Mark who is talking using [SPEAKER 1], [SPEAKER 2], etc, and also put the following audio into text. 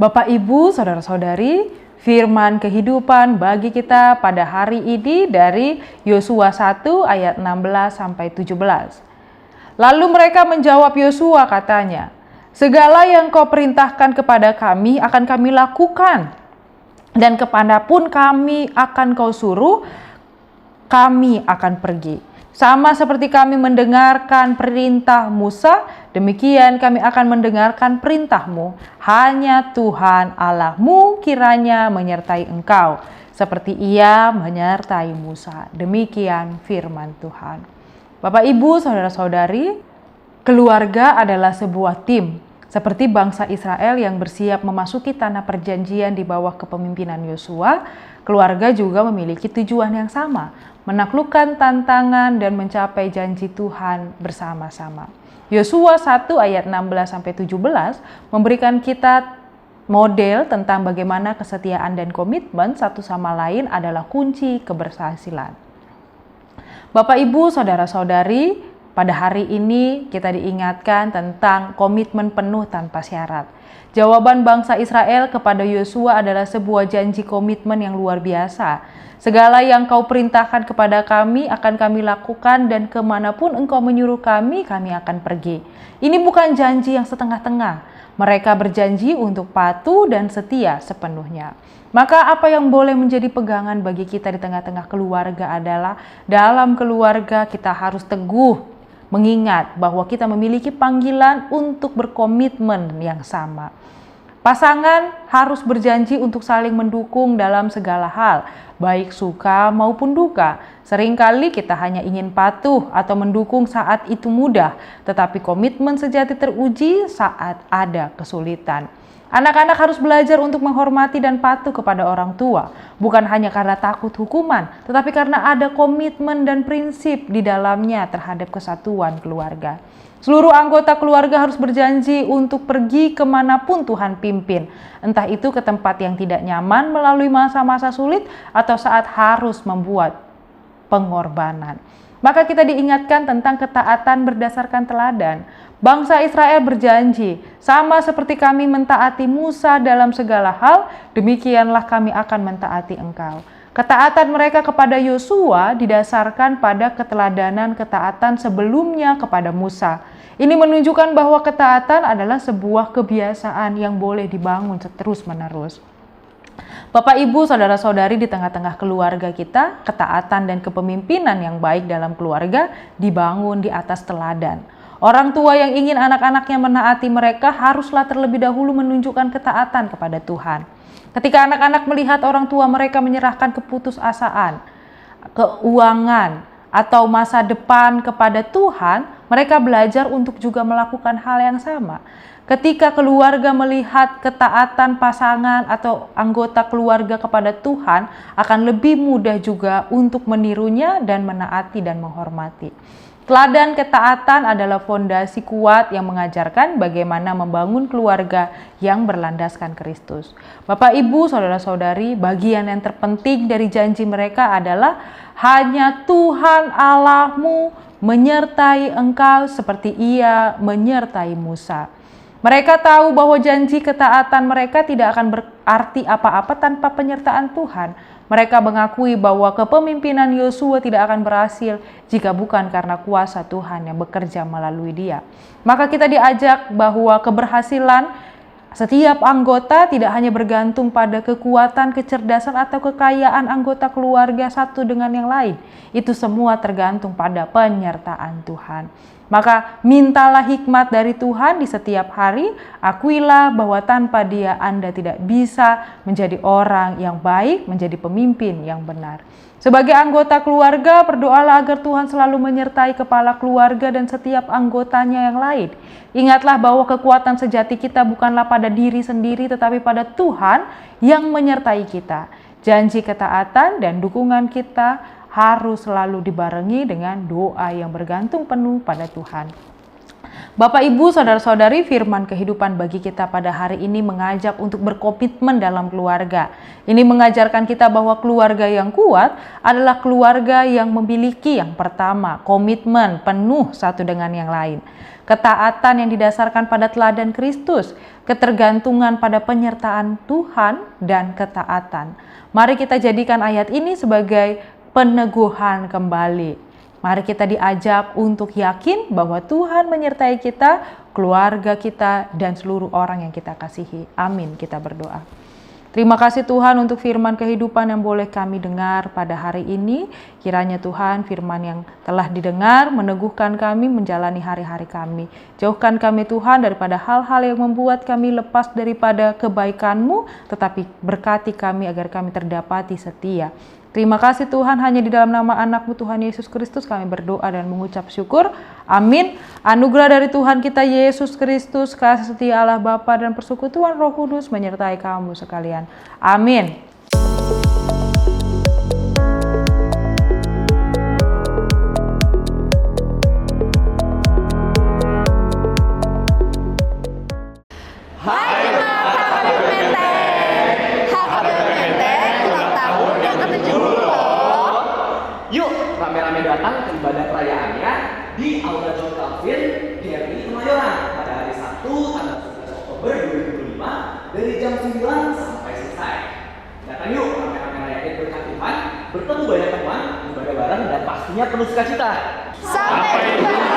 [SPEAKER 1] Bapak, Ibu, Saudara-saudari, firman kehidupan bagi kita pada hari ini dari Yosua 1 ayat 16 sampai 17. Lalu mereka menjawab Yosua, katanya, "Segala yang kau perintahkan kepada kami akan kami lakukan, dan kemanapun kami akan kau suruh, kami akan pergi. Sama seperti kami mendengarkan perintah Musa, demikian kami akan mendengarkan perintahmu. Hanya Tuhan Allahmu kiranya menyertai engkau, seperti Ia menyertai Musa." Demikian firman Tuhan. Bapak, Ibu, Saudara-saudari, keluarga adalah sebuah tim, seperti bangsa Israel yang bersiap memasuki tanah perjanjian di bawah kepemimpinan Yosua. Keluarga juga memiliki tujuan yang sama, menaklukkan tantangan dan mencapai janji Tuhan bersama-sama. Yosua 1 ayat 16 sampai 17 memberikan kita model tentang bagaimana kesetiaan dan komitmen satu sama lain adalah kunci keberhasilan. Bapak, Ibu, Saudara-saudari, pada hari ini kita diingatkan tentang komitmen penuh tanpa syarat. Jawaban bangsa Israel kepada Yosua adalah sebuah janji komitmen yang luar biasa. "Segala yang kau perintahkan kepada kami akan kami lakukan, dan kemanapun engkau menyuruh kami akan pergi." Ini bukan janji yang setengah-tengah. Mereka berjanji untuk patuh dan setia sepenuhnya. Maka apa yang boleh menjadi pegangan bagi kita di tengah-tengah keluarga adalah dalam keluarga kita harus teguh mengingat bahwa kita memiliki panggilan untuk berkomitmen yang sama. Pasangan harus berjanji untuk saling mendukung dalam segala hal, baik suka maupun duka. Seringkali kita hanya ingin patuh atau mendukung saat itu mudah, tetapi komitmen sejati teruji saat ada kesulitan. Anak-anak harus belajar untuk menghormati dan patuh kepada orang tua, bukan hanya karena takut hukuman, tetapi karena ada komitmen dan prinsip di dalamnya terhadap kesatuan keluarga. Seluruh anggota keluarga harus berjanji untuk pergi kemanapun Tuhan pimpin, entah itu ke tempat yang tidak nyaman melalui masa-masa sulit atau saat harus membuat pengorbanan. Maka kita diingatkan tentang ketaatan berdasarkan teladan. Bangsa Israel berjanji, "Sama seperti kami mentaati Musa dalam segala hal, demikianlah kami akan mentaati engkau." Ketaatan mereka kepada Yosua didasarkan pada keteladanan ketaatan sebelumnya kepada Musa. Ini menunjukkan bahwa ketaatan adalah sebuah kebiasaan yang boleh dibangun terus-menerus. Bapak, Ibu, Saudara-saudari, di tengah-tengah keluarga kita, ketaatan dan kepemimpinan yang baik dalam keluarga dibangun di atas teladan. Orang tua yang ingin anak-anaknya menaati mereka haruslah terlebih dahulu menunjukkan ketaatan kepada Tuhan. Ketika anak-anak melihat orang tua mereka menyerahkan keputusasaan, keuangan, atau masa depan kepada Tuhan, mereka belajar untuk juga melakukan hal yang sama. Ketika keluarga melihat ketaatan pasangan atau anggota keluarga kepada Tuhan, akan lebih mudah juga untuk menirunya dan menaati dan menghormati. Teladan ketaatan adalah fondasi kuat yang mengajarkan bagaimana membangun keluarga yang berlandaskan Kristus. Bapak, Ibu, Saudara-saudari, bagian yang terpenting dari janji mereka adalah hanya Tuhan Allahmu menyertai engkau seperti Ia menyertai Musa. Mereka tahu bahwa janji ketaatan mereka tidak akan berarti apa-apa tanpa penyertaan Tuhan. Mereka mengakui bahwa kepemimpinan Yosua tidak akan berhasil jika bukan karena kuasa Tuhan yang bekerja melalui dia. Maka kita diajak bahwa keberhasilan setiap anggota tidak hanya bergantung pada kekuatan, kecerdasan, atau kekayaan anggota keluarga satu dengan yang lain. Itu semua tergantung pada penyertaan Tuhan. Maka mintalah hikmat dari Tuhan di setiap hari, akuilah bahwa tanpa Dia Anda tidak bisa menjadi orang yang baik, menjadi pemimpin yang benar. Sebagai anggota keluarga, berdoalah agar Tuhan selalu menyertai kepala keluarga dan setiap anggotanya yang lain. Ingatlah bahwa kekuatan sejati kita bukanlah pada diri sendiri, tetapi pada Tuhan yang menyertai kita. Janji ketaatan dan dukungan kita harus selalu dibarengi dengan doa yang bergantung penuh pada Tuhan. Bapak, Ibu, saudara-saudari, firman kehidupan bagi kita pada hari ini mengajak untuk berkomitmen dalam keluarga. Ini mengajarkan kita bahwa keluarga yang kuat adalah keluarga yang memiliki yang pertama, komitmen penuh satu dengan yang lain. Ketaatan yang didasarkan pada teladan Kristus, ketergantungan pada penyertaan Tuhan, dan ketaatan. Mari kita jadikan ayat ini sebagai peneguhan kembali. Mari kita diajak untuk yakin bahwa Tuhan menyertai kita, keluarga kita, dan seluruh orang yang kita kasihi. Amin. Kita berdoa. Terima kasih Tuhan untuk firman kehidupan yang boleh kami dengar pada hari ini. Kiranya Tuhan firman yang telah didengar meneguhkan kami menjalani hari-hari kami. Jauhkan kami Tuhan daripada hal-hal yang membuat kami lepas daripada kebaikan-Mu, tetapi berkati kami agar kami terdapati setia. Terima kasih Tuhan, hanya di dalam nama anak-Mu Tuhan Yesus Kristus kami berdoa dan mengucap syukur. Amin. Anugerah dari Tuhan kita Yesus Kristus, kasih setia Allah Bapa dan persekutuan Roh Kudus menyertai kamu sekalian. Amin.
[SPEAKER 2] Rame-rame datang ke ibadah perayaannya di Aula John Calvin, GRI Kemayoran pada hari Sabtu tanggal 11 Oktober 2025 dari jam 9 sampai selesai. Datang yuk, rame-rame rayain berkat Tuhan, bertemu banyak teman, ibadah bareng dan pastinya penuh sukacita.
[SPEAKER 3] Sampai jumpa.